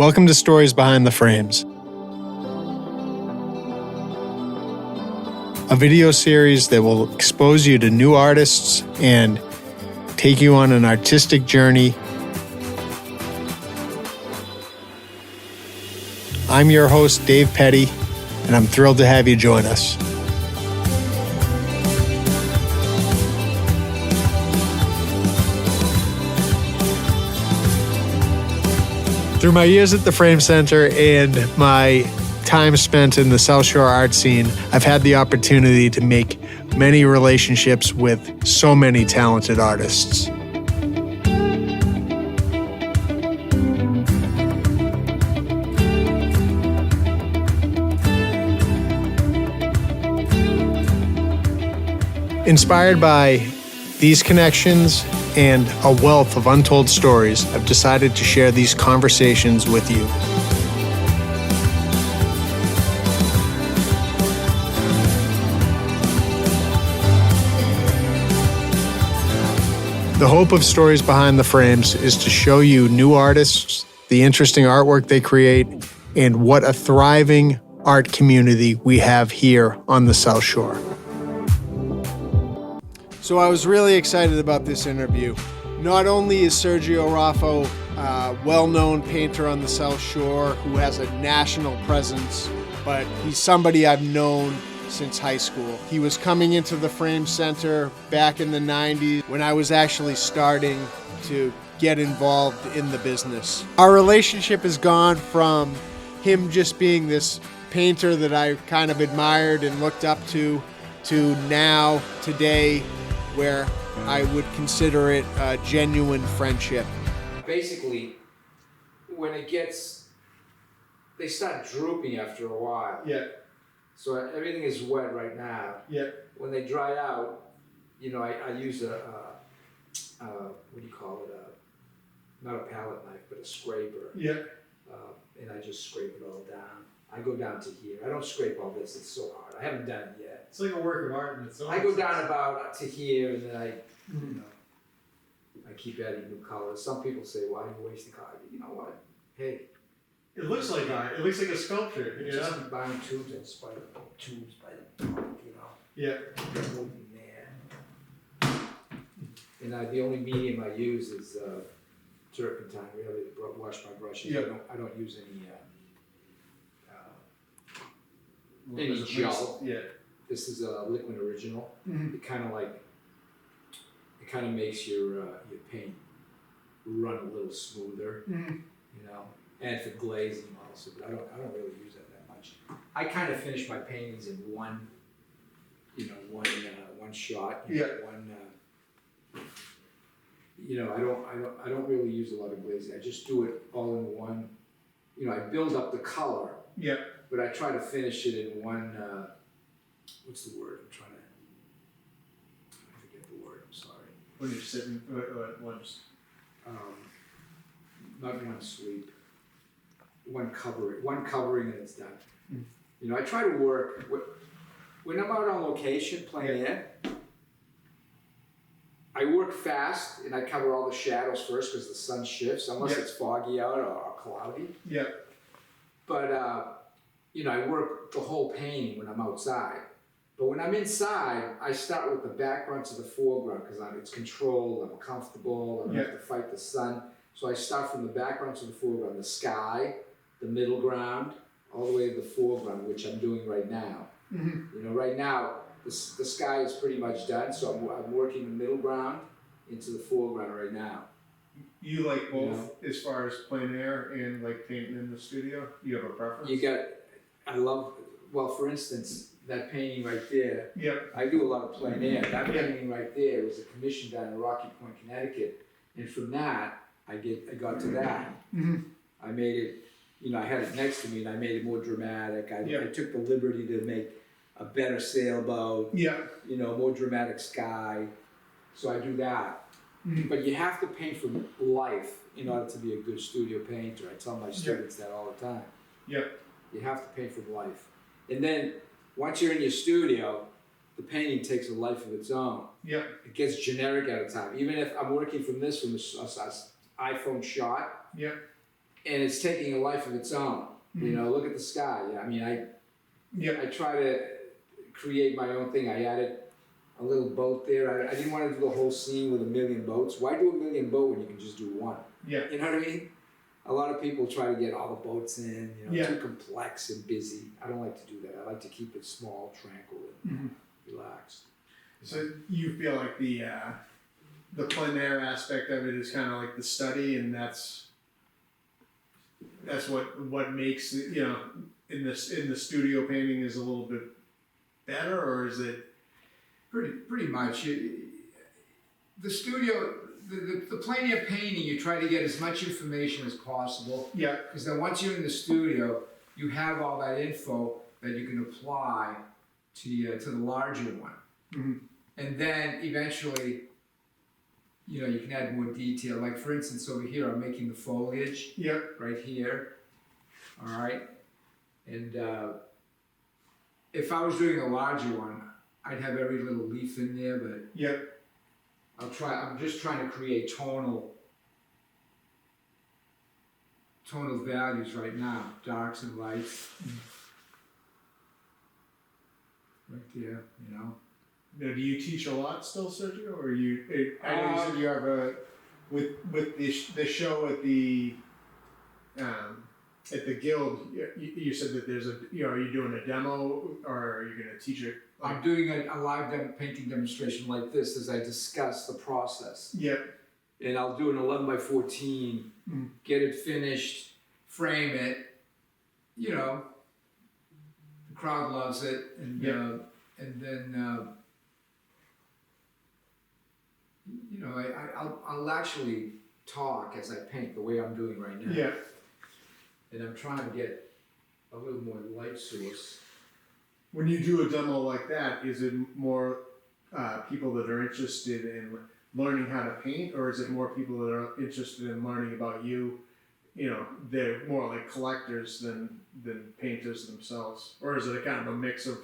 Welcome to Stories Behind the Frames, a video series that will expose you to new artists and take you on an artistic journey. I'm your host, Dave Petty, and I'm thrilled to have you join us. Through my years at the Frame Center and my time spent in the South Shore art scene, I've had the opportunity to make many relationships with so many talented artists. Inspired by these connections and a wealth of untold stories, I've decided to share these conversations with you. The hope of Stories Behind the Frames is to show you new artists, the interesting artwork they create, and what a thriving art community we have here on the South Shore. So I was really excited about this interview. Not only is Sergio Roffo a well-known painter on the South Shore who has a national presence, but he's somebody I've known since high school. He was coming into the Frame Center back in the 90s when I was actually starting to get involved in the business. Our relationship has gone from him just being this painter that I kind of admired and looked up to now, today, where I would consider it a genuine friendship. Basically, when it gets, they start drooping after a while. Yeah. So everything is wet right now. Yeah. When they dry out, I use what do you call it? Not a palette knife, but a scraper. Yeah. And I just scrape it all down. I go down to here. I don't scrape all this. It's so hard. I haven't done it yet. It's like a work of art in its own. I go down about to here, and then I keep adding new colors. Some people say, "Why are you wasting color?" You know what? Hey, it looks like art. It looks like a sculpture. you just keep buying tubes and spider tubes by the Yeah. There's nothing there. And the only medium I use is turpentine, really, to wash my brushes. Yeah. I don't use any gel. Yeah. This is a liquid original. Mm-hmm. It kind of makes your paint run a little smoother, and for glazing also. But I don't really use that much. I kind of finish my paintings in one shot. I don't really use a lot of glazing. I just do it all in one. I build up the color. Yeah. But I try to finish it in one. What's the word? I forget the word. I'm sorry. When you're sitting, once. Not one sweep. One covering, and it's done. I try to work when I'm out on location playing in. I work fast and I cover all the shadows first because the sun shifts unless it's foggy out or cloudy. Yeah. But I work the whole painting when I'm outside. But when I'm inside, I start with the background to the foreground because it's controlled, I'm comfortable, I don't have to fight the sun. So I start from the background to the foreground, the sky, the middle ground, all the way to the foreground, which I'm doing right now. Mm-hmm. Right now, the sky is pretty much done, so I'm working the middle ground into the foreground right now. You like both as far as plein air and like painting in the studio? You have a preference? For instance, that painting right there, Yep. I do a lot of plein air. That painting right there was a commission down in Rocky Point, Connecticut. And from that, I got to that. Mm-hmm. I made it, I had it next to me and I made it more dramatic. I took the liberty to make a better sailboat, more dramatic sky. So I do that. Mm-hmm. But you have to paint from life in order to be a good studio painter. I tell my students that all the time. Yep. You have to paint from life. And then once you're in your studio, the painting takes a life of its own. Yep. It gets generic at a time. Even if I'm working from an iPhone shot, yep. and it's taking a life of its own. You know, look at the sky. Yeah, I mean, I try to create my own thing. I added a little boat there. I didn't want to do the whole scene with a million boats. Why do a million boat when you can just do one? Yeah. You know what I mean? A lot of people try to get all the boats in, too complex and busy. I don't like to do that. I like to keep it small, tranquil, and relaxed. So you feel like the plein air aspect of it is kind of like the study, and that's what makes it, in the studio painting is a little bit better, or is it pretty much? The studio, the plein air painting, you try to get as much information as possible. Yeah. Because then once you're in the studio, you have all that info that you can apply to the larger one. Mm-hmm. And then eventually, you can add more detail. Like for instance, over here, I'm making the foliage. Yep. Right here. All right. And if I was doing a larger one, I'd have every little leaf in there, but yep. I'm just trying to create tonal values right now, darks and lights. Right there, Now, do you teach a lot still, Sergio, or I know you said you have with the show at the Guild. You said that there's are you doing a demo, or are you going to teach it? I'm doing a live painting demonstration like this as I discuss the process. Yep. And I'll do an 11 by 14, get it finished, frame it. The crowd loves it, and then I'll actually talk as I paint the way I'm doing right now. Yeah. And I'm trying to get a little more light source. When you do a demo like that, is it more people that are interested in learning how to paint, or is it more people that are interested in learning about you? They're more like collectors than painters themselves, or is it a kind of a mix of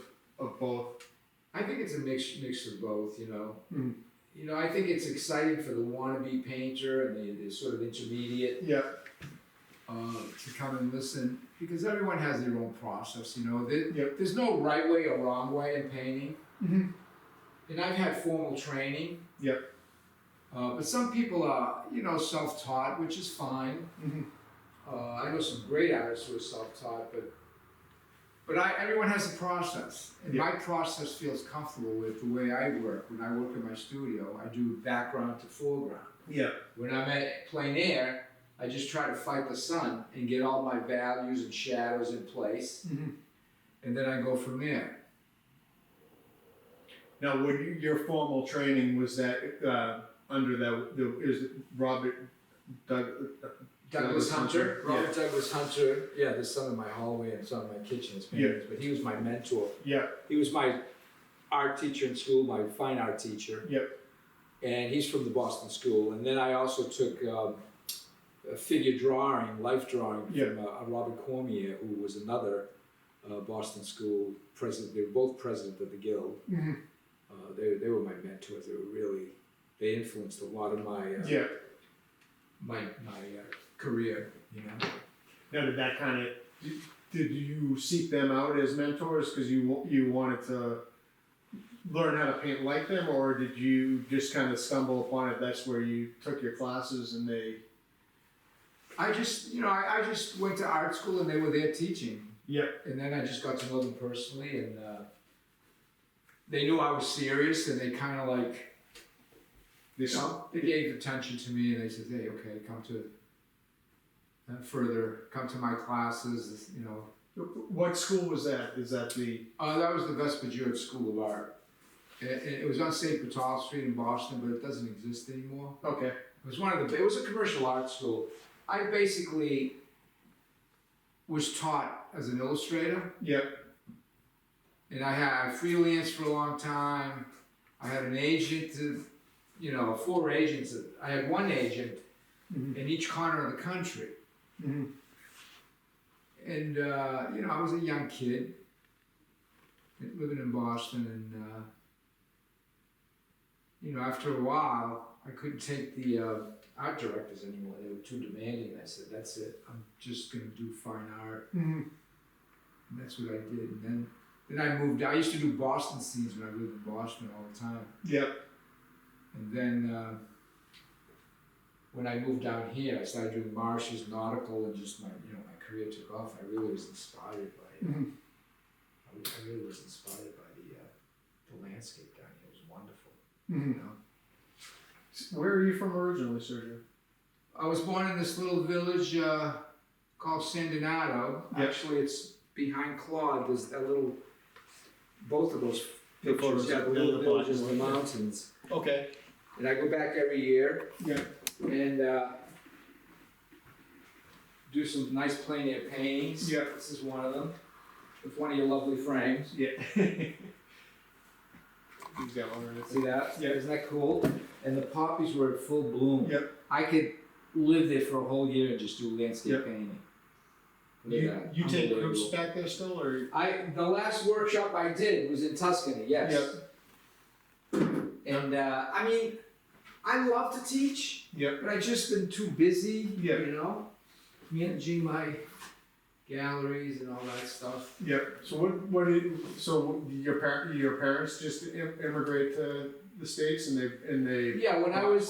both? I think it's a mix of both. I think it's exciting for the wannabe painter and the sort of intermediate. Yeah. To come and listen, because everyone has their own process. There's no right way or wrong way in painting. Mm-hmm. And I've had formal training. Yep. But some people are, self-taught, which is fine. Mm-hmm. I know some great artists who are self-taught, but everyone has a process, and my process feels comfortable with the way I work. When I work in my studio, I do background to foreground. Yeah. When I'm at plein air, I just try to fight the sun and get all my values and shadows in place, and then I go from there. Now, when your formal training was that under is it Robert Douglas Hunter? Robert Douglas Hunter. Yeah, there's some in my hallway and some in my kitchen as paintings, but he was my mentor. Yeah. He was my art teacher in school, my fine art teacher. Yep. And he's from the Boston School. And then I also took figure drawing, life drawing from Robert Cormier, who was another Boston School president. They were both president of the Guild. Mm-hmm. They were my mentors. They influenced a lot of my my career. Now, did you seek them out as mentors because you wanted to learn how to paint like them, or did you just kind of stumble upon it? That's where you took your classes and they. I just went to art school and they were there teaching. Yep. And then I just got to know them personally, and they knew I was serious, and they kind of like, they gave attention to me, and they said, "Hey, okay, come to my classes." What school was that? Is that the? That was the Vespergill School of Art. It was on St. Bartholomew Street in Boston, but it doesn't exist anymore. Okay. It was a commercial art school. I basically was taught as an illustrator. Yep. And I freelanced for a long time. I had an agent, 4 agents. I had one agent in each corner of the country. Mm-hmm. And, I was a young kid living in Boston, after a while, I couldn't take the art directors anymore. They were too demanding. I said, that's it. I'm just going to do fine art. Mm-hmm. And that's what I did. And then I moved. I used to do Boston scenes when I lived in Boston all the time. Yep. And then when I moved down here, I started doing marshes, nautical, and just my career took off. I really was inspired by Mm-hmm. I really was inspired by the landscape down here. It was wonderful. Mm-hmm. Where are you from originally, Sergio? I was born in this little village called San Donato. Yep. Actually, it's behind Claude. There's that little, both of those pictures got the little villages in the mountains. Okay. And I go back every year. Yeah. And do some nice plein air paintings. Yeah. This is one of them, with one of your lovely frames. Yeah. He's got one right See that? Yeah. Isn't that cool? And the poppies were at full bloom. Yep. I could live there for a whole year and just do landscape Yep. painting. Look at that. You take Unbelievable. groups back there still, or? The last workshop I did was in Tuscany, yes. Yep. And I mean, I love to teach, Yep. but I've just been too busy, Yep. managing my galleries and all that stuff. Yep. So your parents just immigrate to the States and they. Yeah, when I was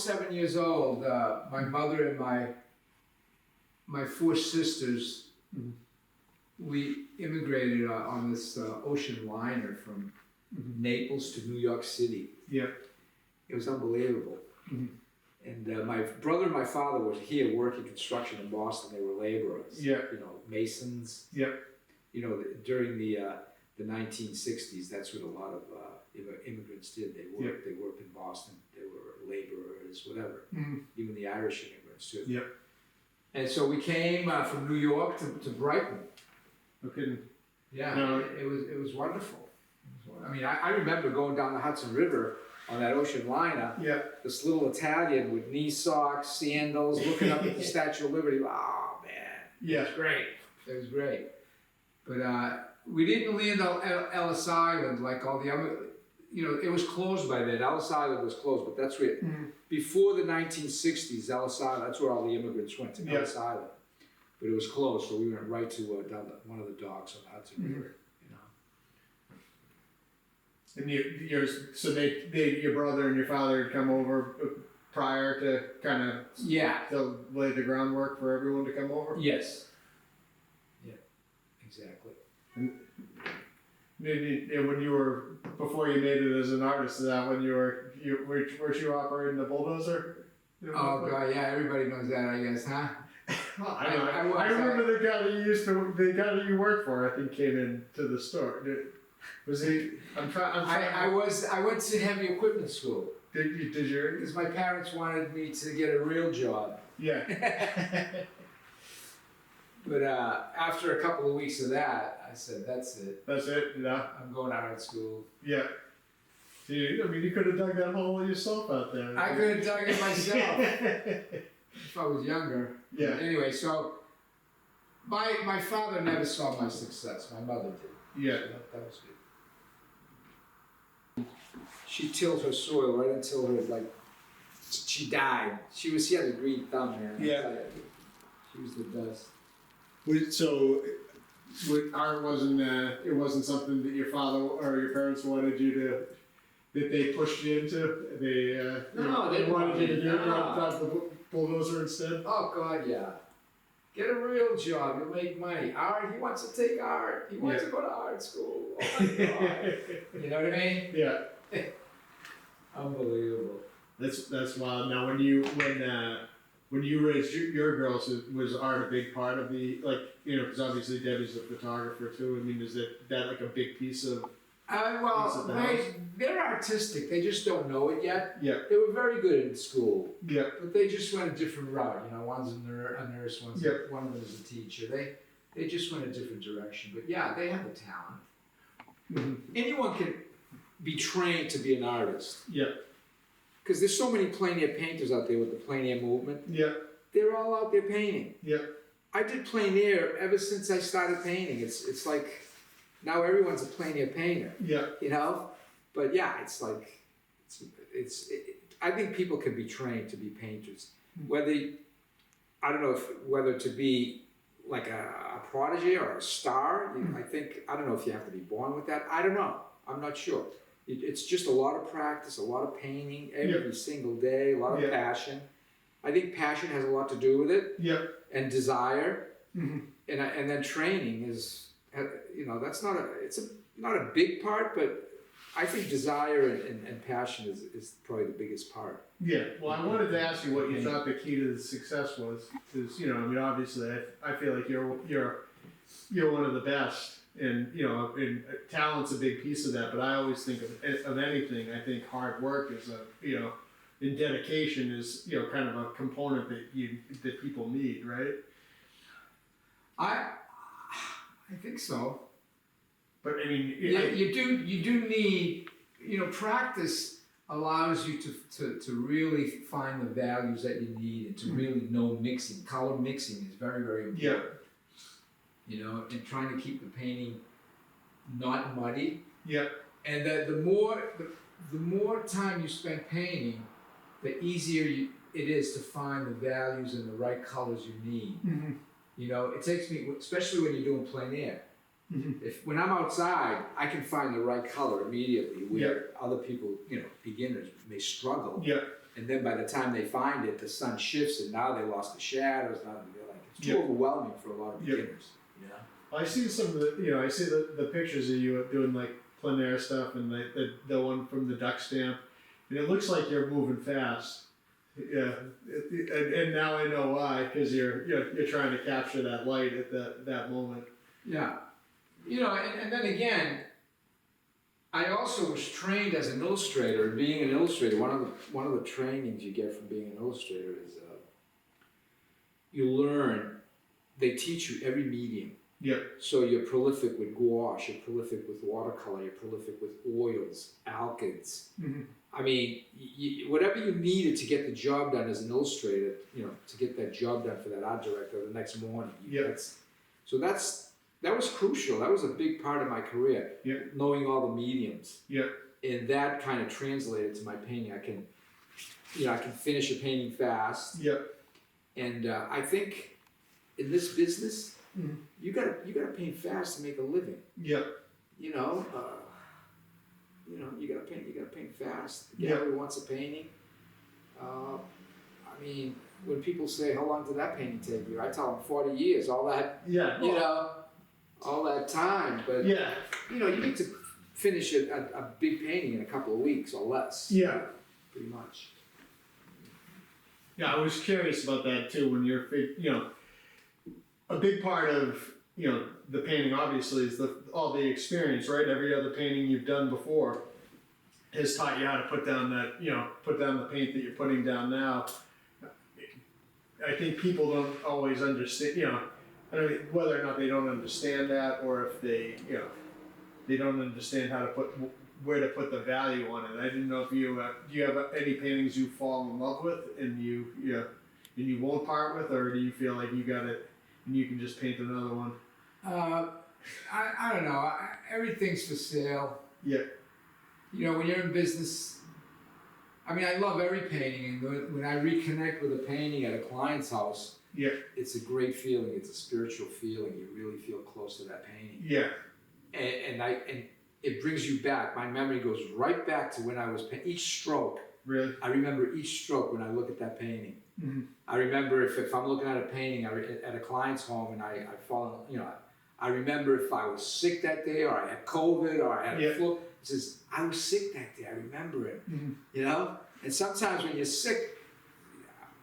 7 years old, my mother and my four sisters, Mhm. we immigrated on this ocean liner from Mhm. Naples to New York City. Yep. It was unbelievable. Mhm. And my brother and my father were here working construction in Boston. They were laborers. Yeah. Masons. Yep. During the 1960s, that's what a lot of immigrants did. They worked. They worked in Boston. They were laborers, whatever. Mhm. Even the Irish immigrants too. Yep. And so we came from New York to Brighton. No kidding. Yeah, No. it was wonderful. I mean, I remember going down the Hudson River on that ocean liner. Yeah. This little Italian with knee socks, sandals, looking up at the Statue of Liberty. Oh man, Yeah. it was great. It was great. But we didn't land on Ellis Island like all the other. It was closed by then. Ellis Island was closed, but that's where Mhm. before the 1960s, Ellis Island. That's where all the immigrants went to Yeah. Ellis Island. But it was closed, so we went right to down one of the docks on the Hudson Mhm. River. And your brother and your father had come over prior to kind of Yeah. to lay the groundwork for everyone to come over. Yes. Yeah. Exactly. Maybe when you were before you made it as an artist, is that when were you operating the bulldozer? Oh god, yeah. Everybody knows that, I guess, huh? I remember the guy that you worked for. I think came into the store. Was he? I went to heavy equipment school Did you? because my parents wanted me to get a real job. Yeah. But after a couple of weeks of that, I said, "That's it. That's it. Yeah. I'm going to art school." Yeah. I mean, you could have dug that hole yourself out there. I could have dug it myself if I was younger. Yeah. Anyway, so my father never saw my success. My mother did. Yeah. That was good. She tilled her soil right until she died. She had a green thumb, man. Yeah. She was the best. So, art wasn't it wasn't something that your father or your parents wanted you to, that they pushed you into. No, they wanted wanted you to do no. drive the bulldozer instead. Oh God, yeah. Get a real job. You'll make money. Art. He wants to take art. He wants to go to art school. Oh my God. You know what I mean? Yeah. Unbelievable. That's wild. Now, when you raised your girls, was art a big part of the, because obviously Debbie's a photographer too. I mean, is that like a big piece of? They're artistic. They just don't know it yet. Yeah. They were very good in school. Yeah. But they just went a different route. One's a nurse, one of them is a teacher. They just went a different direction. But yeah, they have the talent. Mm-hmm. Anyone can be trained to be an artist. Yeah. Because there's so many plein air painters out there with the plein air movement. Yeah. They're all out there painting. Yeah. I did plein air ever since I started painting. It's like now everyone's a plein air painter. Yeah. But yeah, it's like I think people can be trained to be painters. I don't know whether to be like a prodigy or a star. I don't know if you have to be born with that. I don't know. I'm not sure. It's just a lot of practice, a lot of painting every single day, a lot of passion. I think passion has a lot to do with it. And desire. And then training is, that's not a big part, but I think desire and passion is probably the biggest part. Yeah, well, I wanted to ask you what you thought the key to the success was, because obviously, I feel like you're one of the best, and and talent's a big piece of that. But I always think of anything. I think hard work is and dedication is kind of a component that people need, right? I think so. But I mean, you do need, practice allows you to really find the values that you need and to really know mixing. Color mixing is very, very important. And trying to keep the painting not muddy. And that the more time you spend painting, the easier it is to find the values and the right colors you need. It takes me, especially when you're doing plein air. When I'm outside, I can find the right color immediately, where other people, beginners may struggle. And then by the time they find it, the sun shifts, and now they lost the shadows. Now they're like, it's too overwhelming for a lot of beginners. I see some of the, I see the pictures of you doing like plein air stuff, and the one from the duck stamp, and it looks like you're moving fast. And now I know why, because you're trying to capture that light at that moment. And then again, I also was trained as an illustrator. Being an illustrator, one of the trainings you get from being an illustrator is you learn. They teach you every medium. So you're prolific with gouache, you're prolific with watercolor, you're prolific with oils, alkyds. I mean, whatever you needed to get the job done as an illustrator, to get that job done for that art director the next morning. That was crucial. That was a big part of my career. Knowing all the mediums. And that kind of translated to my painting. I can finish a painting fast. And I think in this business, you gotta paint fast to make a living. You gotta paint fast. The gallery wants a painting. I mean, when people say, how long did that painting take you? I tell them 40 years, all that, all that time. But, you need to finish a big painting in a couple of weeks or less. Pretty much. I was curious about that too, when you're, a big part of, the painting obviously is all the experience, right? Every other painting you've done before has taught you how to put down the paint that you're putting down now. I think people don't always understand, I don't know whether or not they don't understand that, or if they, they don't understand where to put the value on it. I didn't know if do you have any paintings you fall in love with and you won't part with, or do you feel like you got it and you can just paint another one? I don't know. Everything's for sale. When you're in business, I mean, I love every painting, and when I reconnect with a painting at a client's house, it's a great feeling. It's a spiritual feeling. You really feel close to that painting. And it brings you back. My memory goes right back to when I was each stroke. Really? I remember each stroke when I look at that painting. I remember if I'm looking at a painting at a client's home and I fall, I remember if I was sick that day, or I had COVID, or I had a flu. It says, I was sick that day. I remember it. And sometimes when you're sick,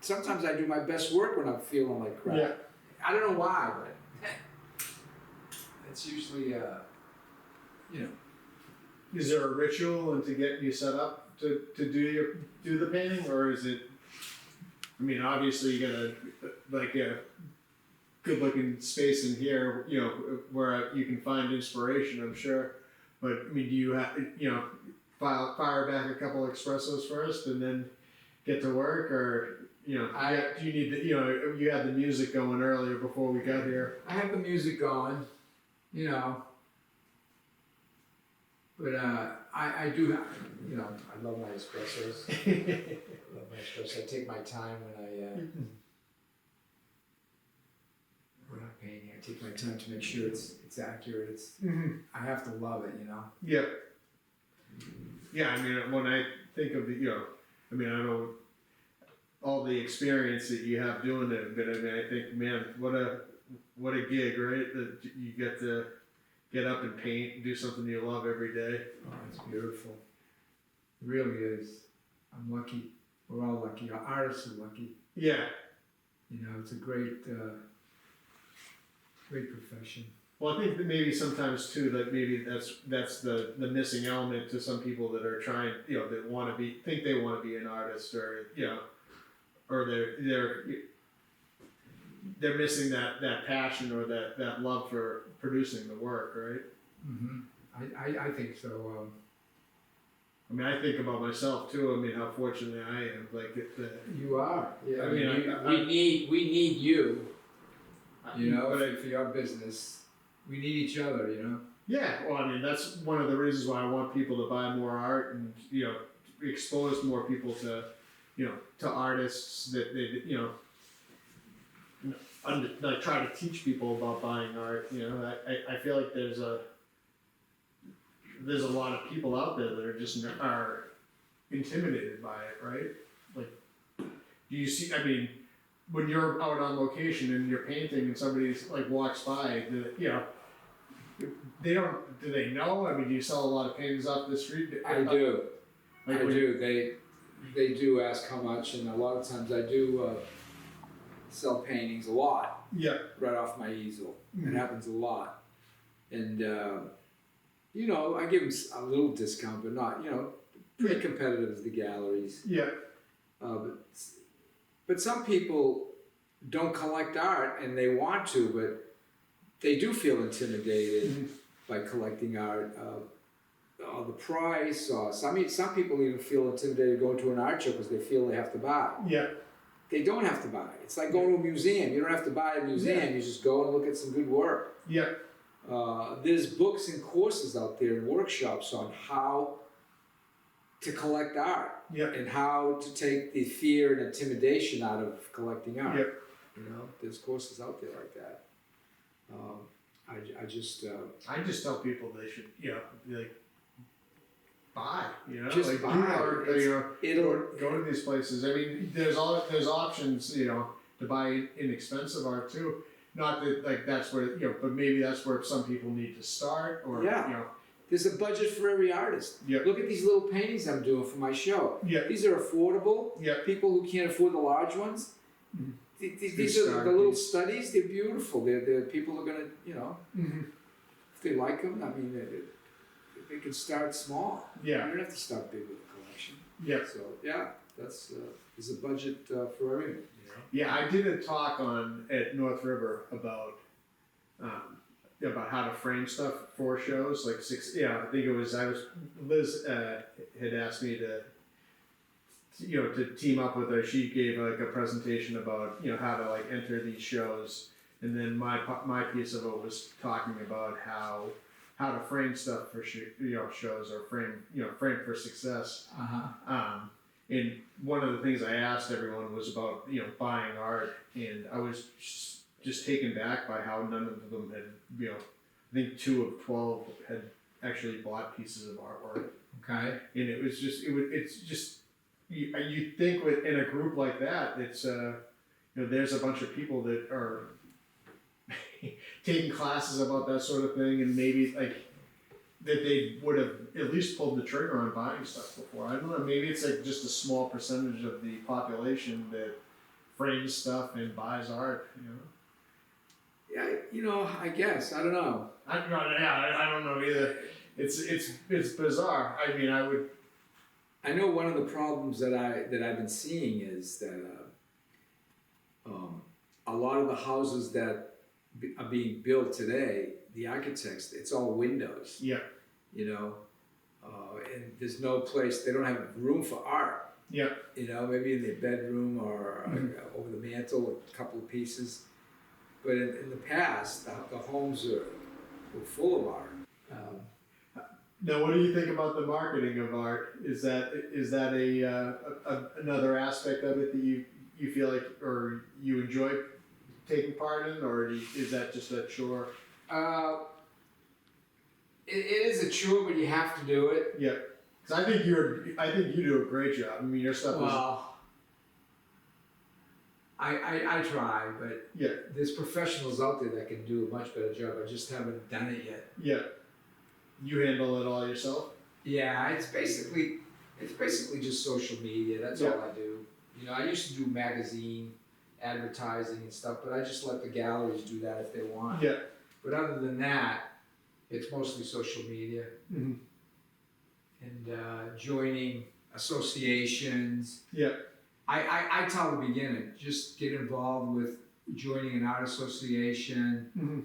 sometimes I do my best work when I'm feeling like crap. I don't know why, but it's usually, Is there a ritual and to get you set up to do the painting, or is it? I mean, obviously you got a good looking space in here, where you can find inspiration, I'm sure. But I mean, do you have fire back a couple espressos first and then get to work, or do you need you had the music going earlier before we got here? I have the music going, But I do have, you know, I love my espressos. I love my espresso. I take my time when I'm painting. I take my time to make sure it's accurate. I have to love it, you know. Yeah. Yeah, I mean, when I think of the, I mean, I know all the experience that you have doing it, but I mean, I think, man, what a gig, right? That you get to get up and paint and do something you love every day. Oh, it's beautiful. It really is. I'm lucky. We're all lucky. Our artists are lucky. Yeah. You know, it's a great profession. Well, I think that maybe sometimes too, that maybe that's the missing element to some people that are trying, that want to think they want to be an artist, or or they're missing that passion or that love for producing the work, right? Mm-hmm. I think so. I mean, I think about myself too. I mean, how fortunate I am. Like, you are. Yeah. I mean, we need you. You know, but for your business, we need each other. You know. Yeah. Well, I mean, that's one of the reasons why I want people to buy more art and expose more people to to artists that they like try to teach people about buying art. I feel like there's a lot of people out there that are just are intimidated by it, right? Like, do you see? I mean, when you're out on location and you're painting and somebody's like walks by, they don't. Do they know? I mean, do you sell a lot of paintings off the street? I do. Like, I do. They do ask how much, and a lot of times I do sell paintings a lot. Yeah. Right off my easel. Mm-hmm. It happens a lot, and I give them a little discount, but not pretty competitive as the galleries. Yeah. But some people don't collect art and they want to, but they do feel intimidated by collecting art. The price, or some people even feel intimidated going to an art show because they feel they have to buy. Yeah. They don't have to buy. It's like going to a museum. You don't have to buy a museum. Yeah. You just go and look at some good work. Yeah. There's books and courses out there and workshops on how to collect art. Yeah. And how to take the fear and intimidation out of collecting art. Yeah. There's courses out there like that. I just tell people they should, like, buy, Just like, buy. do art, go to these places. I mean, there's options, to buy inexpensive art too. Not that like that's where but maybe that's where some people need to start, or There's a budget for every artist. Yeah. Look at these little paintings I'm doing for my show. Yeah. These are affordable. Yeah. People who can't afford the large ones. Mm-hmm. These are the little studies. They're beautiful. They're people are gonna if they like them. I mean, they can start small. Yeah. You don't have to start big with a collection. Yeah. So that's there's a budget for everyone. Yeah, I did a talk at North River about how to frame stuff for shows, like I think it was Liz had asked me to team up with her. She gave like a presentation about how to like enter these shows, and then my piece of it was talking about how to frame stuff for shows, or frame for success. And one of the things I asked everyone was about buying art, and I was just taken back by how none of them had I think 2 of 12 had actually bought pieces of artwork. Okay. And it was just it's just you think in a group like that, it's there's a bunch of people that are taking classes about that sort of thing, and maybe like that they would have at least pulled the trigger on buying stuff before. I don't know, maybe it's like just a small percentage of the population that frames stuff and buys art, Yeah, I guess. I don't know. I don't know either. It's bizarre. I mean, I know one of the problems that I've been seeing is that a lot of the houses that are being built today, the architects, it's all windows. Yeah. And there's no place, they don't have room for art. Yeah. Maybe in their bedroom or over the mantle, a couple of pieces. But in the past, the homes were full of art. Now, what do you think about the marketing of art? Is that another aspect of it that you feel like or you enjoy taking part in, or is that just a chore? It is a chore, but you have to do it. Yeah, because I think you do a great job. I mean, your stuff Well, I try, but yeah, there's professionals out there that can do a much better job. I just haven't done it yet. yeah. You handle it all yourself? Yeah, it's basically just social media. That's all I do. You know, I used to do magazine advertising and stuff, but I just let the galleries do that if they want. Yeah. But other than that, it's mostly social media Mm-hmm. and joining associations. Yeah. I tell the beginner, just get involved with joining an art association Mm-hmm.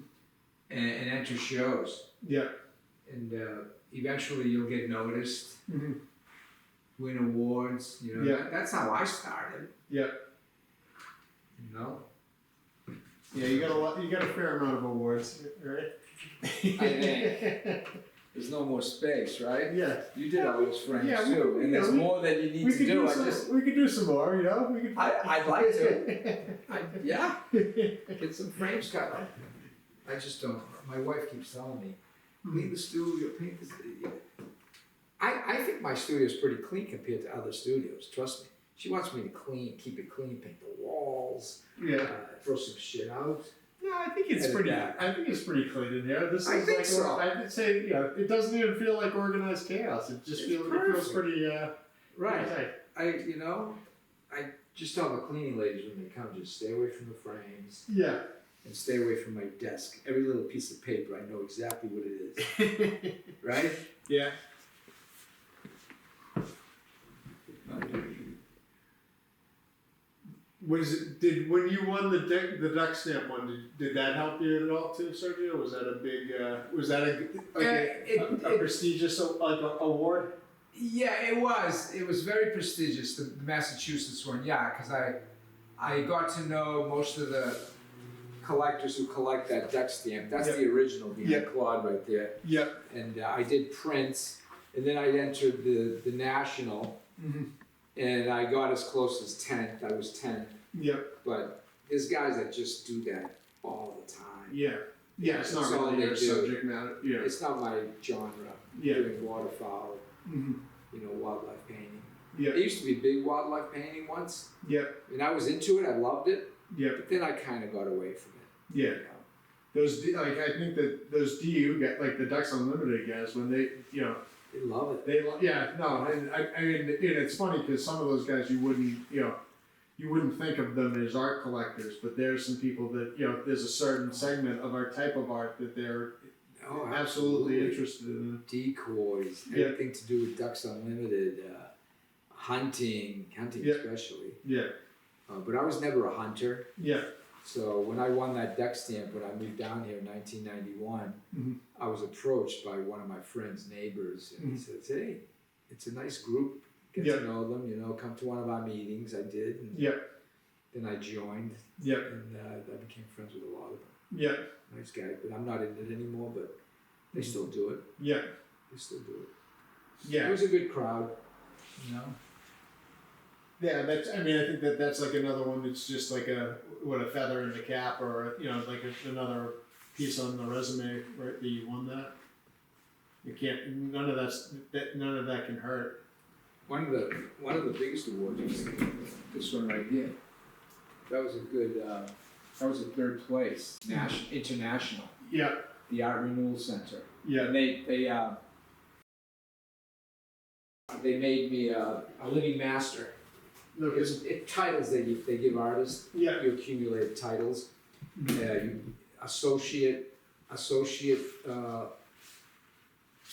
and enter shows. Yeah. And eventually you'll get noticed, Mm-hmm. win awards. You know, Yeah. that's how I started. Yeah. You know, Yeah. You got a fair amount of awards, right? I think there's no more space, right? Yeah. You did all those frames Yeah, too, and there's more that you need We to could do. we could do some more, you know. We could. I'd like to. Yeah, get some frames cut up. I just don't. My wife keeps telling me, clean the studio, paint the studio. I think my studio is pretty clean compared to other studios. Trust me. She wants me to keep it clean, paint the walls, Yeah. throw some shit out. No, I think it's Edit pretty. that. I think it's pretty clean in there. This I is think like so. I'd say, you know, it doesn't even feel like organized chaos. It just feels pretty. Right. Pretty tight. I just tell the cleaning ladies when they come, just stay away from the frames Yeah. and stay away from my desk. Every little piece of paper, I know exactly what it is. Right? Yeah. When you won the duck stamp one? Did that help you at all too, Sergio? Was that a big? Was that a prestigious award? Yeah, it was. It was very prestigious, the Massachusetts one. Yeah, because I got to know most of the collectors who collect that duck stamp. That's the original, the Claude right there. Yep. And I did prints, and then I entered the national. Mm-hmm. And I got as close as 10th. I was 10th. Yep. But there's guys that just do that all the time. Yeah. Yeah, it's not That's all really they your do. subject matter. Yeah. It's not my genre. Yeah. Doing waterfowl, Mm-hmm. wildlife painting. Yeah. I used to be a big wildlife painting once. Yep. And I was into it. I loved it. Yep. But then I kind of got away from it. Yeah. You know? I think that those DU get like the Ducks Unlimited guys when they They love it. and I mean it's funny because some of those guys you wouldn't think of them as art collectors, but there's some people that there's a certain segment of our type of art that they're absolutely interested in. Decoys, Yeah. everything to do with Ducks Unlimited, hunting Yeah. especially. Yeah. But I was never a hunter. Yeah. So when I won that duck stamp, when I moved down here in 1991, Mhm. I was approached by one of my friend's neighbors, and he says, "Hey, it's a nice group. Get Yeah. to know them. Come to one of our meetings." I did, and Yeah. then I joined, Yeah. and I became friends with a lot of them. Yeah. Nice guys, but I'm not in it anymore. But they still do it. Yeah. They still do it. It Yeah. was a good crowd, Yeah, I think that's like another one that's just like a feather in the cap, or like another piece on the resume, right? That you won that. You can't. None of that can hurt. One of the biggest awards was this one right here. That was a good. That was a third place, international. Yeah. The Art Renewal Center. Yeah. And they made me a living master. Look, It's titles they give artists. Yeah. You accumulate titles. You associate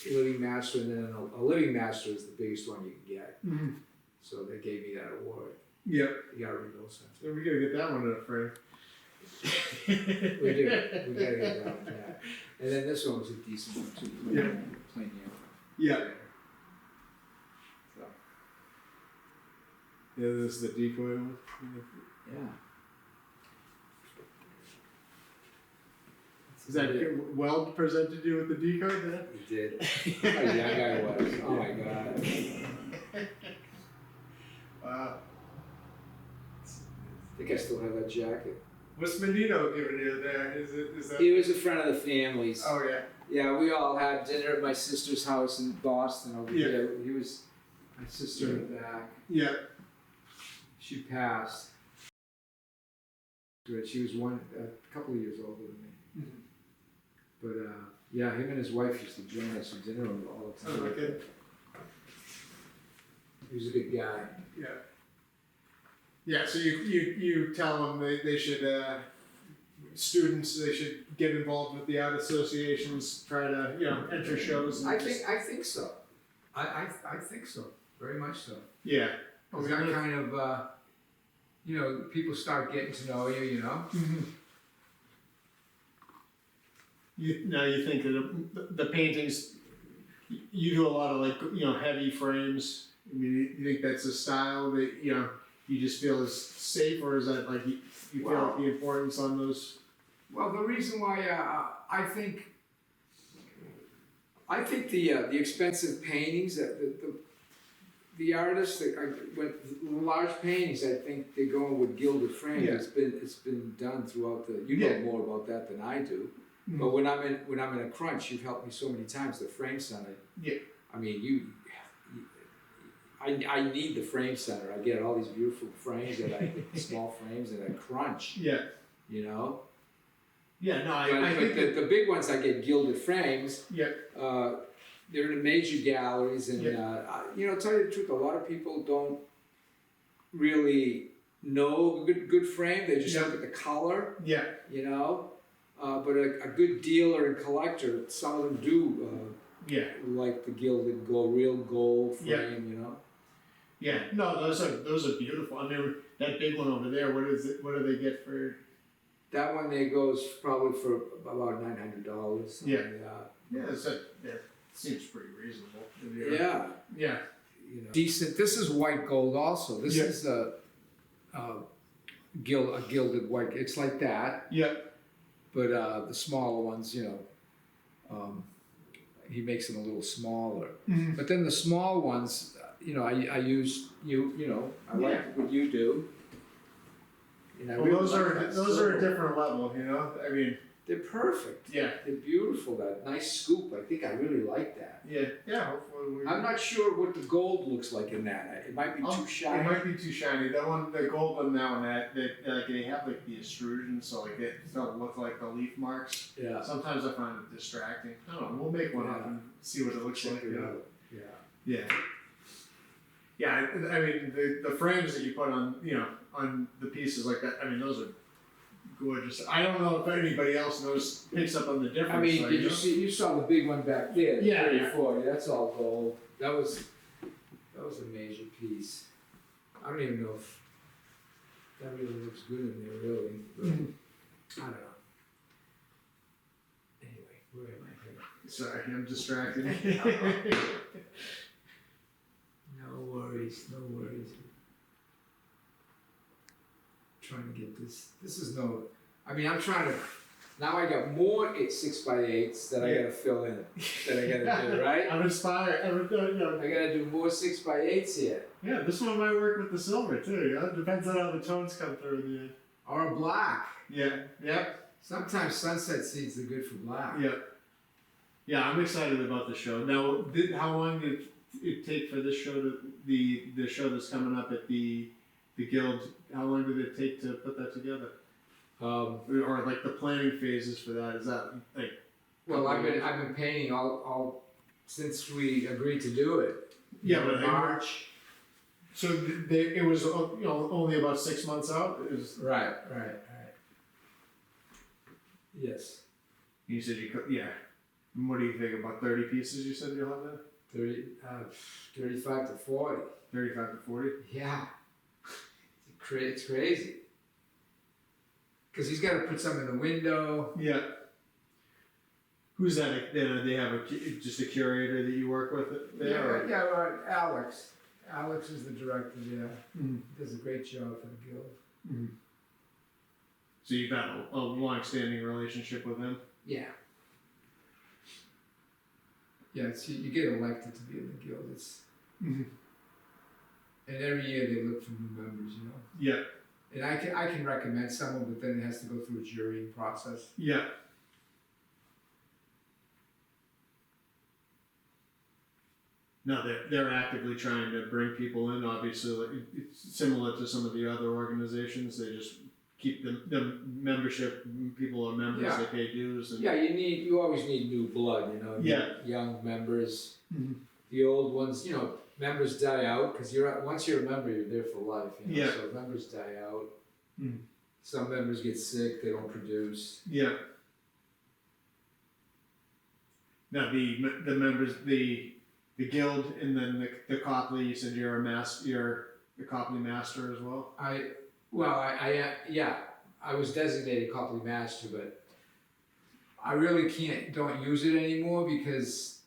living master, and then a living master is the biggest one you can get. Mm-hmm. So they gave me that award. Yep. The Art Renewal Center. So we gotta get that one in a frame. We do. We gotta get that one. Yeah. And then this one was a decent one too. Yeah. Plain yellow. Yeah. So, Yeah, this is the decoy one. yeah. That's Is that Yeah. Weld presented you with the D card then? He did. How young I was. Oh my god. Wow. I think I still have that jacket. What's Menino giving you there? Is that? He was a friend of the family's. Oh yeah. Yeah, we all had dinner at my sister's house in Boston over Yeah. there. He was my sister in the back. Yeah. She passed. Good. She was a couple of years older than me. Mhm. But yeah, him and his wife used to join us for dinner all the time. Oh, okay. He was a good guy. Yeah. Yeah. So you tell them they should students they should get involved with the art associations, try to enter shows. And I think so. I think so. Very much so. Yeah. Because that kind of people start getting to know you. You know. Mm-hmm. You think that the paintings, you do a lot of heavy frames. I mean, you think that's a style that you just feel is safe, or is that like you feel like the importance on those? Well, the reason why I think the expensive paintings that the artists that with large paintings, I think they're going with gilded frames. Yeah. It's been done throughout the. You know more about that than I do. Mm-hmm. But when I'm in a crunch, you've helped me so many times. The frame center. Yeah. I mean, I need the frame center. I get all these beautiful frames small frames that I crunch. Yeah. You know. Yeah. No, I think the big ones I get gilded frames. Yeah. They're in the major galleries, and tell you the truth, a lot of people don't really know a good frame. They just look at the color. Yeah. But a good dealer and collector, some of them do like the gilded real gold frame. Yeah. No, those are beautiful. I mean, that big one over there. What do they get for? That one there goes probably for about $900. Yeah. Seems pretty reasonable. Yeah. Yeah. Decent. This is white gold also. This is a gilded white. It's like that. Yeah. But the smaller ones, he makes them a little smaller. Mm-hmm. But then the small ones, I use I like what you do. Well, those are a different level, I mean, they're perfect. Yeah. They're beautiful. That nice scoop. I think I really like that. Yeah. Yeah. Hopefully I'm not sure what the gold looks like in that. It might be too shiny. It might be too shiny. That one, the gold one now, and that they have like the extrusion, so like it doesn't look like the leaf marks. Yeah. Sometimes I find it distracting. I don't know. We'll make one up and see what it looks like. Check it out. Yeah. Yeah. Yeah. I mean, the frames that you put on, on the pieces like that. I mean, those are gorgeous. I don't know if anybody else picks up on the difference. I mean, did you saw the big one back there? Yeah, 34. That's all gold. That was a major piece. I don't even know if that really looks good in there, really. But I don't know. Anyway, where am I here? Sorry, I'm distracted. No worries, no worries. Trying to get this. This is no. I mean, I'm trying to. Now I got more 6x8s that I gotta fill in. That I gotta do, right? I'm inspired. I gotta do more 6x8s here. Yeah, this one might work with the silver too. It depends on how the tones come through in the end. Or a black. Yeah. Yep. Sometimes sunset seeds are good for black. Yep. Yeah, I'm excited about the show. Now, how long did it take for this show the show that's coming up at the Guild? How long did it take to put that together? Or like the planning phases for that? Is that like? Well, I've been painting all since we agreed to do it. Yeah, but March. So it was only about 6 months out. It was right. Yes. You said you could, yeah. And what do you think about 30 pieces? You said you'll have that. 35 to 40. 35 to 40. Yeah. It's crazy. Because he's got to put some in the window. Yeah. Who's that? They have just a curator that you work with there? Alex. Alex is the director there. Mm-hmm. Does a great job for the Guild. Mm-hmm. So you've got a long-standing relationship with him. Yeah. Yeah, it's, you get elected to be in the guild. It's, Mm-hmm. and every year they look for new members, you know. Yeah. And I can recommend someone, but then it has to go through a jurying process. Yeah. No, they're actively trying to bring people in. Obviously, like, it's similar to some of the other organizations. They just keep the membership. People are members. Yeah. They pay dues. And Yeah, you always need new blood, you know. Yeah. Young members. Mhm. The old ones, you know, members die out because once you're a member, you're there for life. You know? Yeah. So members die out. Mhm. Some members get sick. They don't produce. Yeah. Now the members the guild and then the Copley. You said you're you're the Copley master as well. I was designated Copley Master, but I really don't use it anymore because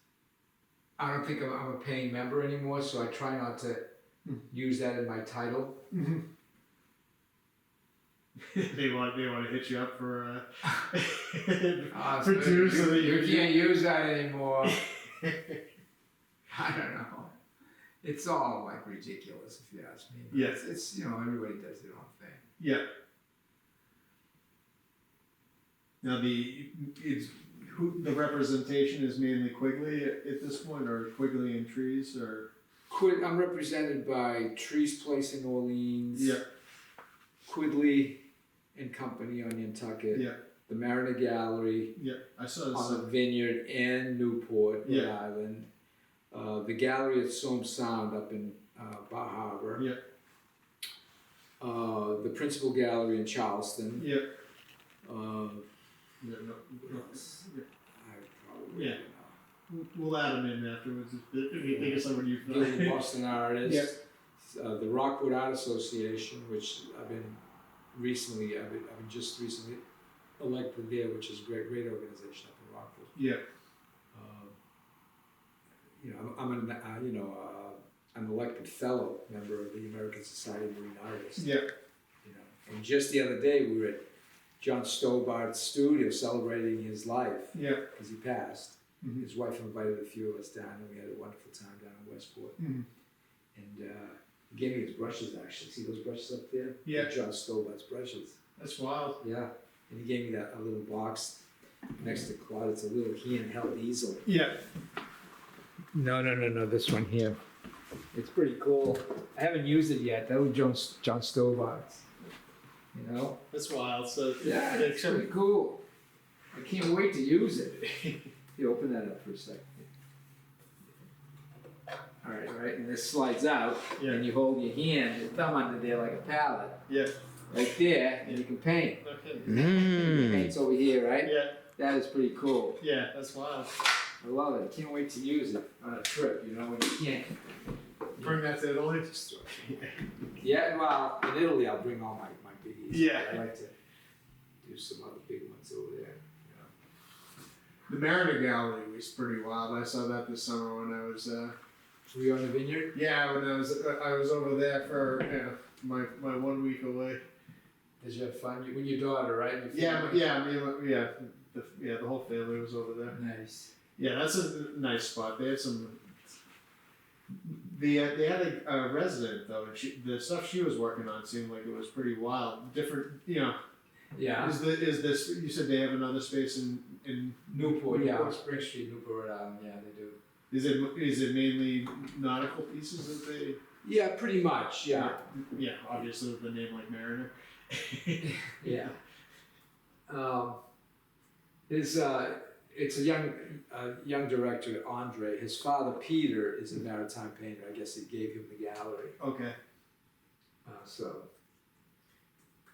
I don't think I'm a paying member anymore, so I try not to use that in my title. Mm-hmm. they want to hit you up for for dues, so that you can't use that anymore. I don't know. It's all like ridiculous if you ask me. But Yes. It's you know, everybody does their own thing. Yeah. Now the representation is mainly Quigley at this point, or Quigley and Trees, or I'm represented by Trees Place in Orleans. yeah, Quigley and Company on Nantucket. yeah, The Mariner Gallery yeah. I saw this. on the Vineyard and Newport, Rhode Yeah. Island. The gallery at Somme Sound up in Bar Harbor. Yeah. The Principal Gallery in Charleston. Yeah. What Yeah. No, else? yeah. I probably Yeah. We'll add them in afterwards if you think of someone you've don't know. The Boston Artist. Yeah. The Rockwood Art Association, which I've been just recently elected there, which is a great organization up in Rockwood. Yeah. You know, I'm an elected fellow member of the American Society of Marine Artists. Yeah. You know, and just the other day we were at John Stobart's studio celebrating his life Yeah. because he passed. Mhm. His wife invited a few of us down, and we had a wonderful time down in Westport. Mhm. And he gave me his brushes, actually. See those brushes up there? Yeah. They're John Stobart's brushes. That's wild. Yeah. And he gave me a little box next to Claude. It's a little handheld easel. Yeah. No, this one here. It's pretty cool. I haven't used it yet. That was John Stobart's. You know? That's wild. So Yeah, it's pretty cool. I can't wait to use it. You open that up for a second. All right, and this slides out, Yeah. and you hold your hand, your thumb under there like a palette, Yeah. right there, and you can paint. Okay. It paints over here, right? Yeah. That is pretty cool. Yeah. That's wild. I love it. Can't wait to use it on a trip, you know, when you can't. Bring that to Italy. Yeah, well, in Italy I'll bring all my biggies. Yeah. I like to do some other big ones over there. You know. The Mariner Gallery was pretty wild. I saw that this summer when I was. Were you on the vineyard? Yeah, when I was over there for my 1 week away. Did you have fun? With your daughter, right? Your Yeah, family? the whole family was over there. Nice. Yeah, that's a nice spot. They had some. They had a resident though, and the stuff she was working on seemed like it was pretty wild. Different, you know. Yeah. Is this? You said they have another space in Newport, yeah, Newport? Spring Street, Newport, Rhode Island. Yeah, they do. Is it mainly nautical pieces that they? Yeah, pretty much. Yeah. Yeah, obviously with the name like Mariner. Yeah. It's a young director, Andre. His father, Peter, is a maritime painter. I guess he gave him the gallery. Okay.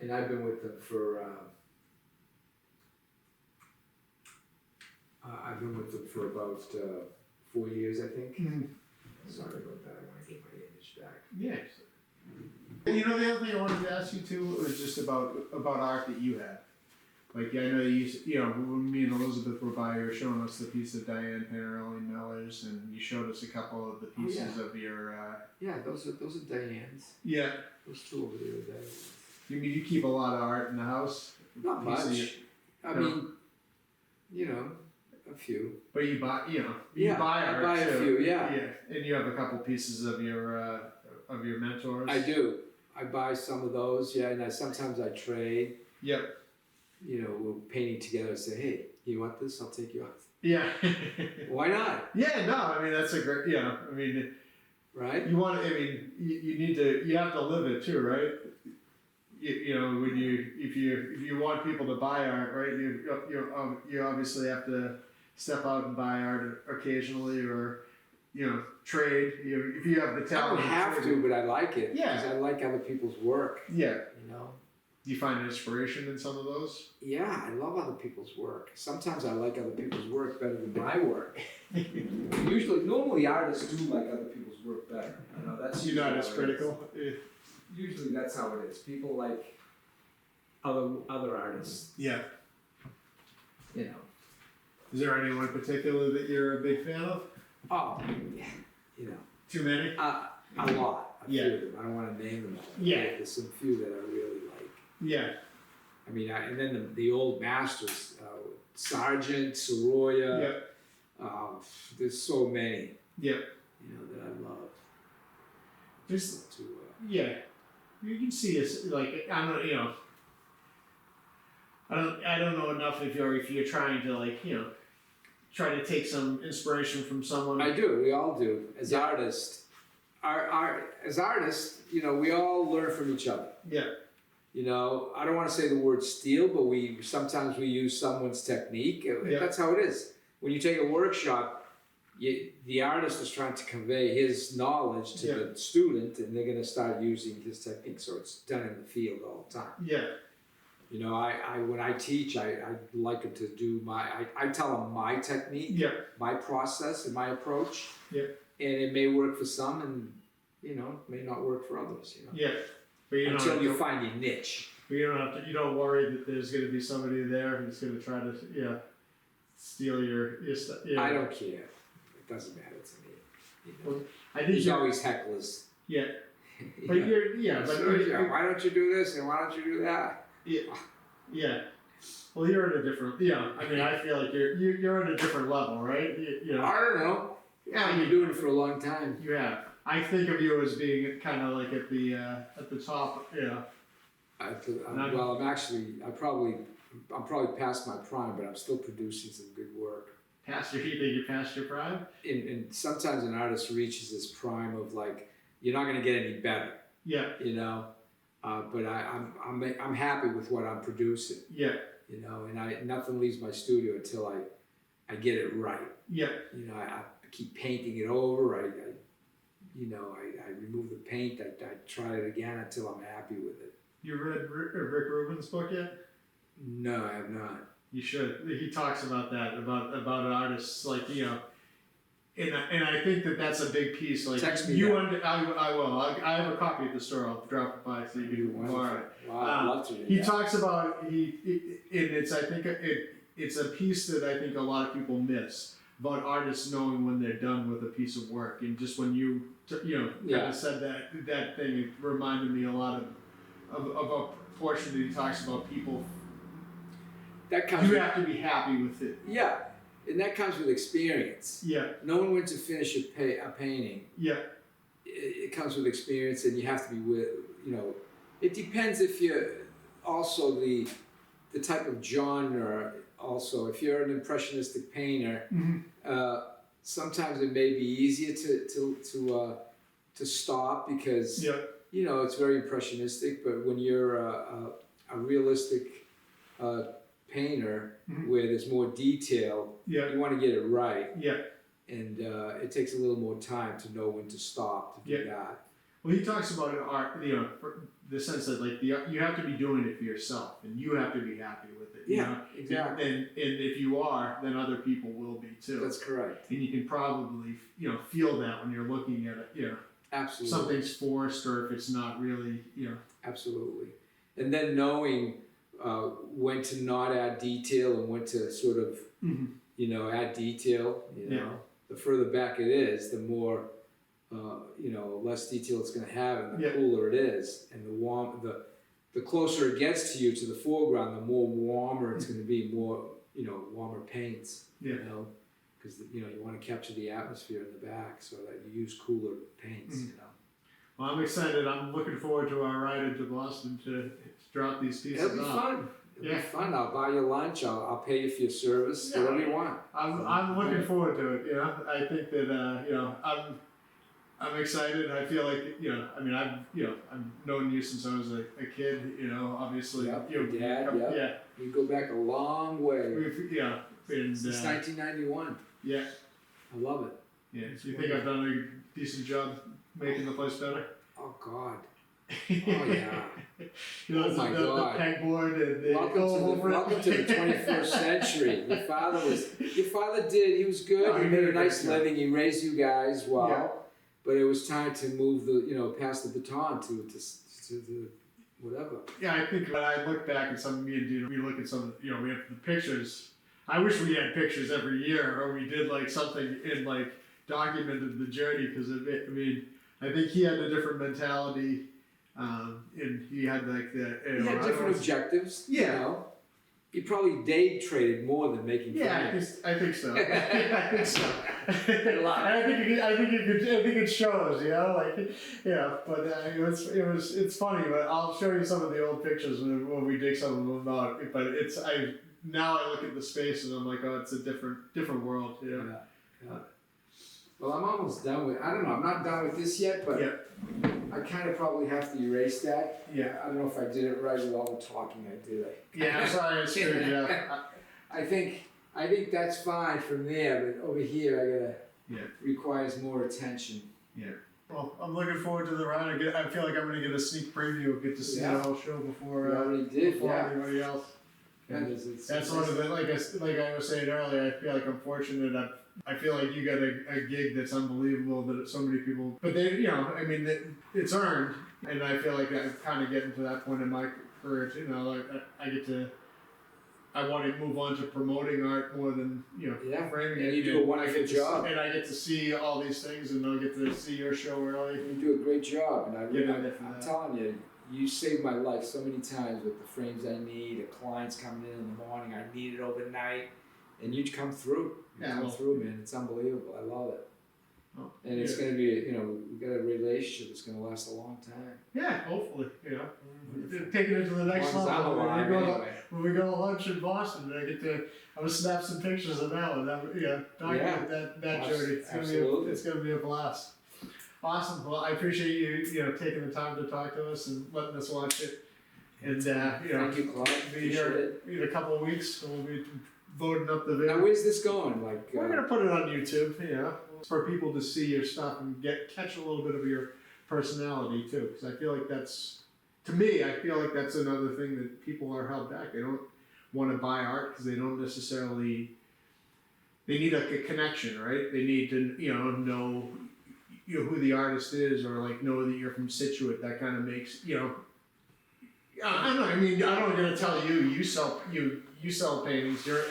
And I've been with them for. I've been with them for about 4 years, I think. Mm-hmm. Sorry about that. I want to get my image back. Yes. You know, the other thing I wanted to ask you too was just about art that you had. Like I know you know, when me and Elizabeth were by, you were showing us the piece of Diane Panarelli Miller's, and you showed us a couple of the pieces of your. Yeah, those are Diane's. Yeah. Those two over there are Diane's. You mean you keep a lot of art in the house? Not piece of much. your- I No. mean, you know, a few. But you buy, you Yeah, buy I art buy a too. few, yeah. And you have a couple pieces of your mentors. I do. I buy some of those, yeah, and sometimes I trade. Yep. You know, we're painting together and say, hey, you want this? I'll take you out. Yeah. Why not? Yeah. No. I mean, that's a great. Yeah. I mean, Right? you want. I mean, you need to. You have to live it too, right? You know, when if you want people to buy art, right? You obviously have to step out and buy art occasionally, or trade. If you have the I talent. don't have to, but I like it. Yeah. Because I like other people's work. Yeah. You know? Do you find inspiration in some of those? Yeah, I love other people's work. Sometimes I like other people's work better than my work. Normally artists do like other people's work better. You know, that's You're not usually as how it critical. is. Usually that's how it is. People like other artists. Yeah. You know. Is there anyone in particular that you're a big fan of? Oh, yeah. You know. Too many? A lot. A Yeah. few of them. I don't want to name them all. Yeah. There's some few that I really like. Yeah. I mean, and then the old masters, Sargent, Soroya. Yep. There's so many. Yep. You know that I love. Just To yeah. You can see it's like I don't I don't know enough if you're trying to try to take some inspiration from someone. I do. We all do. As artists, as artists, we all learn from each other. Yeah. I don't want to say the word steal, but sometimes we use someone's technique. Yeah. That's how it is. When you take a workshop, the artist is trying to convey his knowledge to the student, and they're going to start using his technique. So it's done in the field all the time. Yeah. When I teach, I like them to do I tell them my technique, Yeah. my process, and my approach. Yeah. And it may work for some, and may not work for others. Yeah. But Until you find your niche. But you don't have to. You don't worry that there's going to be somebody there who's going to try to steal your stuff. Yeah. I don't care. It doesn't matter to me. Well, I think There's you're- always hecklers. Yeah. But Why don't you do this and why don't you do that? Yeah. Well, you're at a different. Yeah. I mean, I feel like you're at a different level, right? I don't know. Yeah. I've been doing it for a long time. You have. I think of you as being kind of like at the top. Yeah. Well, I'm probably past my prime, but I'm still producing some good work. You think you're past your prime? And sometimes an artist reaches this prime of you're not going to get any better. Yeah. But I'm happy with what I'm producing. Yeah. And nothing leaves my studio until I get it right. Yeah. I keep painting it over. I remove the paint. I try it again until I'm happy with it. You read Rick Rubin's book yet? No, I have not. You should. He talks about that about artists and I think that's a big piece. Text me that. I will. I have a copy at the store. I'll drop it by so you can borrow it. Wow, I'd love to. He talks about it's a piece that I think a lot of people miss about artists knowing when they're done with a piece of work, and just when you kind of said that thing, it reminded me a lot of a portion that he talks about people. You have to be happy with it. Yeah, and that comes with experience. Yeah. Knowing when to finish a painting. Yeah. It comes with experience, and you have to be it depends if you're also the type of genre. Also, if you're an impressionistic painter, sometimes it may be easier to stop because it's very impressionistic. But when you're a realistic painter, where there's more detail, you want to get it right. Yeah. And it takes a little more time to know when to stop to do that. Well, he talks about it, art, the sense that you have to be doing it for yourself, and you have to be happy with it. Exactly. And if you are, then other people will be too. That's correct. And you can probably feel that when you're looking at it. Absolutely. Something's forced, or if it's not really. Absolutely. And then knowing when to not add detail and when to sort of add detail. The further back it is, the more less detail it's going to have, and the cooler it is, and the the closer it gets to you, to the foreground, the more warmer it's going to be, more, warmer paints, Yeah. because, you want to capture the atmosphere in the back, so that you use cooler paints, Well, I'm excited. I'm looking forward to our ride into Boston to drop these pieces It'll be off. fun. It'll Yeah. be fun. I'll buy you lunch. I'll pay you for your service. Yeah. Whatever you want. I'm looking forward to it. I think that I'm excited. I feel like I've known you since I was a kid. Obviously. Yep, your dad. Yep. Yeah. We go back a long way. Been Since 1991. Yeah. I love it. Yeah. Do you think I've done a decent job making the place better? Oh God. Oh yeah. Oh my the God. pegboard and the Welcome to the 21st century. Your father did. He was good. Oh, he he made did a a nice great job. living. He raised you guys well. Yeah. But it was time to move pass the baton to the whatever. Yeah, I think when I look back at some, me and Dina, we look at some, we have the pictures. I wish we had pictures every year, or we did like something in like documented the journey, because I think he had a different mentality, and he had like the. He had different objectives. Yeah. He probably day traded more than making Yeah, frames. I think so. I think so. I think it shows, But it's funny. But I'll show you some of the old pictures when we dig some of them out. But now I look at the space and I'm like, oh, it's a different world. Yeah. Well, I'm almost done with. I don't know. I'm not done with this yet, but I kind of probably have to erase that. Yeah. I don't know if I did it right with all the talking I did. Yeah, I'm sorry, I screwed you up. I think that's fine from there, but over here requires more attention. Yeah. Well, I'm looking forward to the ride. I feel like I'm going to get a sneak preview, get to see the whole show before anybody else. That's one of the like I was saying earlier. I feel like I'm fortunate. I feel like you got a gig that's unbelievable that so many people. But it's earned, and I feel like I'm kind of getting to that point in my career. I want to move on to promoting art more than framing it. And you do a wonderful job. And I get to see all these things, and I'll get to see your show early. You do a great job, and I'm telling you, you saved my life so many times with the frames I need, the clients coming in the morning, I need it overnight, and you come through. Come through, man. It's unbelievable. I love it. Oh, and it's going to be, we've got a relationship that's going to last a long time. Yeah, hopefully, Taking it to the next level. When we go to lunch in Boston, I'm gonna snap some pictures of that one. Document that journey. It's gonna be a blast. Awesome. Well, I appreciate you, taking the time to talk to us and letting us watch it. And thank you, Claude. Be here in a couple of weeks. We'll be voting up the video. Now, where's this going? We're gonna put it on YouTube. For people to see your stuff and catch a little bit of your personality too. Because I feel like that's another thing that people are held back. They don't want to buy art because they don't necessarily. They need a connection, right? They need to know who the artist is, or know that you're from Situate. That kind of makes I don't know. I mean, I'm not gonna tell you sell paintings. You're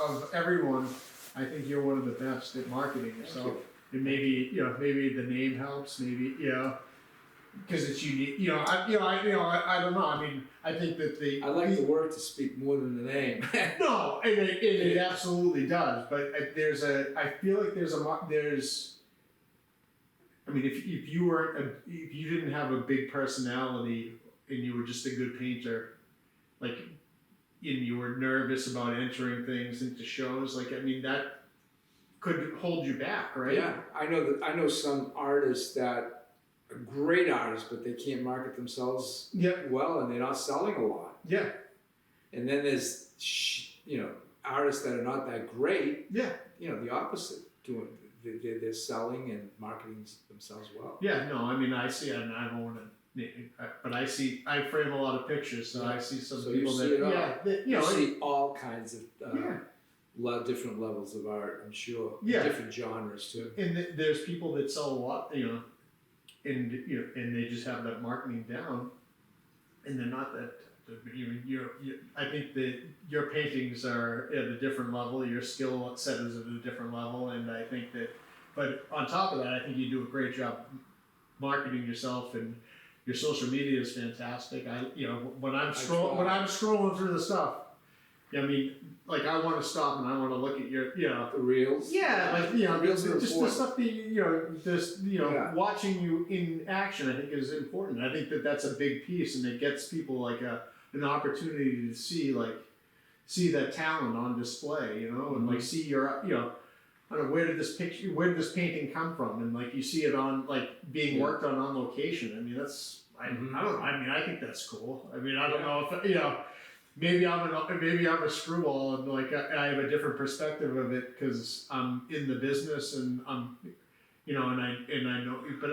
of everyone. I think you're one of the best at marketing yourself. And maybe the name helps. Maybe because it's unique. I don't know. I mean, I think that I like the work to speak more than the name. No, and it absolutely does. But I feel like there's. I mean, if you didn't have a big personality and you were just a good painter, and you were nervous about entering things into shows, that could hold you back, right? Yeah, I know some artists that are great artists, but they can't market themselves well, and they're not selling a lot. Yeah. And then there's artists that are not that great. Yeah. The opposite. They're selling and marketing themselves well. Yeah. No, I mean, I see, and I don't want to. But I frame a lot of pictures, so I see some people you see all kinds of different levels of art, I'm sure. Yeah. Different genres too. And there's people that sell a lot, and they just have that marketing down, and they're not that. I think that your paintings are at a different level. Your skill set is at a different level, and I think that. But on top of that, I think you do a great job marketing yourself and your social media is fantastic. When I'm try. when I'm scrolling through the stuff, I mean, like I want to stop and I want to look at your, The reels. yeah, like Reels are just the important. stuff that Yeah. watching you in action. I think is important. I think that that's a big piece, and it gets people like an opportunity to see that talent on display, and like see your, I don't know, where did this painting come from, and like you see it on like being worked on location. I mean, that's I don't know. I mean, I think that's cool. I mean, I don't know if maybe I'm a screwball and like I have a different perspective of it because I'm in the business and I'm, and I know, but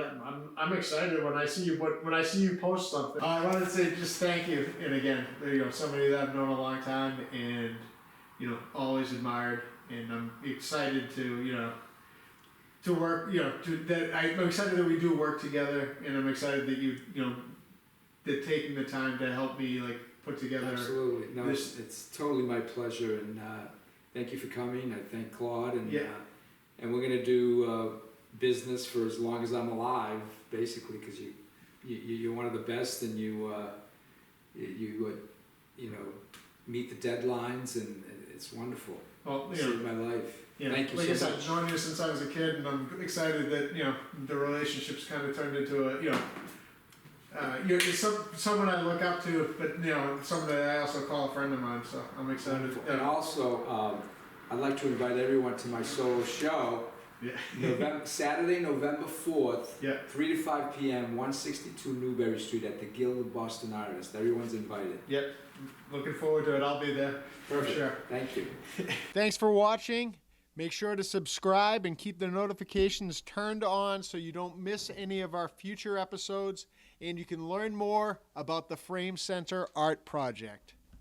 I'm excited when I see you post something. I wanted to say just thank you, and again, somebody that I've known a long time and always admired, and I'm excited to work, I'm excited that we do work together, and I'm excited that that taking the time to help me like put together. Absolutely. No, it's totally my pleasure, and thank you for coming. I thank Claude, and and we're gonna do business for as long as I'm alive, basically, because you're one of the best, and you meet the deadlines, and it's wonderful. Well, Saved my life. Thank you like so I much. said, known you since I was a kid, and I'm excited that the relationship's kind of turned into a you're someone I look up to, but someone that I also call a friend of mine. So I'm excited. Wonderful. And also, I'd like to invite everyone to my solo show. Saturday, November 4th, 3 to 5 p.m., 162 Newberry Street at the Guild of Boston Artists. Everyone's invited. Yep. Looking forward to it. I'll be there. Perfect. For sure. Thank you. Thanks for watching. Make sure to subscribe and keep the notifications turned on so you don't miss any of our future episodes, and you can learn more about the Frame Center Art Project.